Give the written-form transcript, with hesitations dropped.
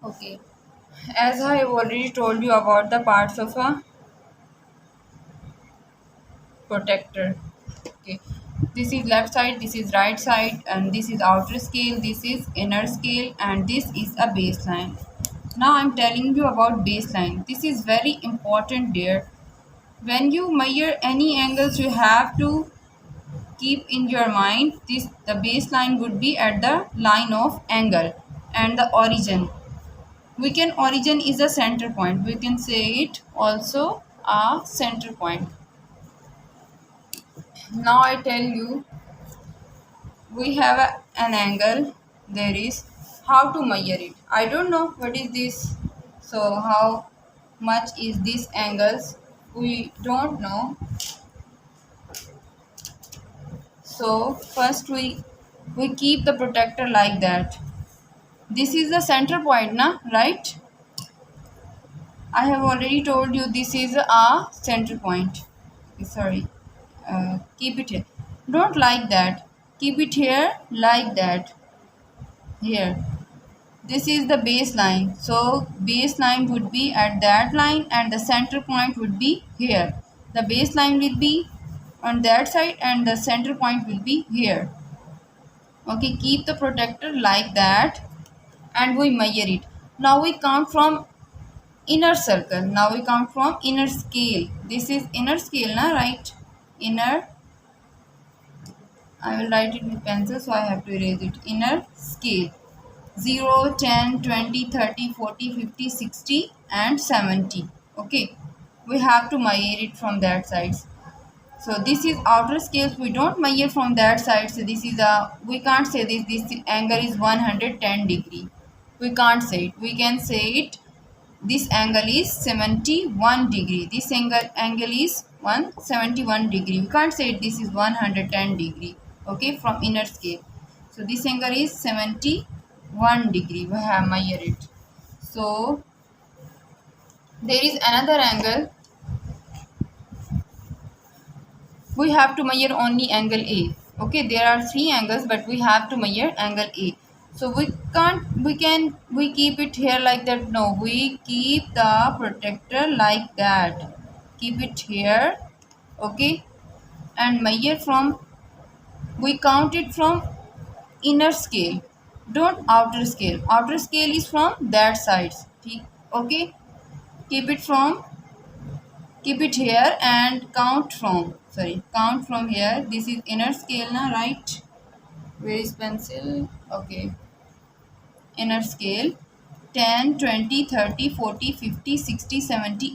Okay, as I have already told you about the parts of a protractor. Okay, this is left side, this is right side, and this is outer scale, this is inner scale, and this is a baseline. Now I'm telling you about baseline. This is very important there. When you measure any angles, you have to keep in your mind this: the baseline would be at the line of angle, and the origin. We can origin is a center point. We can say it also a center point. Now I tell you, we have an angle. There is how to measure it. I don't know what is this. So how much is this angles? We don't know. So first we keep the protractor like that. This is the center point, na, right? I have already told you this is a center point. Sorry, keep it here. Don't like that. Keep it here like that. Here. This is the baseline. So baseline would be at that line and the center point would be here. The baseline will be on that side and the center point will be here. Okay, keep the protractor like that and we measure it. Now we count from inner circle. Now we count from inner scale. This is inner scale, na, right? Inner. I will write it with pencil, so I have to erase it. Inner scale. 0, 10, 20, 30, 40, 50, 60 and 70. Okay. We have to measure it from that side. So this is outer scales. We don't measure from that side. So this is a, we can't say this angle is 110 degree. We can't say it. We can say it, this angle is 71 degree. This angle is 171 degree. We can't say it, this is 110 degree. Okay, from inner scale. So this angle is 71 degree. We have measured it. So there is another angle. We have to measure only angle A. Okay, there are three angles, but we have to measure angle A. So we keep it here like that. No, we keep the protractor like that. Keep it here. Okay, and measure from, we count it from inner scale. Don't outer scale. Outer scale is from that side. Okay, keep it from, keep it here and count from, count from here. This is inner scale now, right? Where is pencil? Okay, inner scale. 10, 20, 30, 40, 50, 60, 70,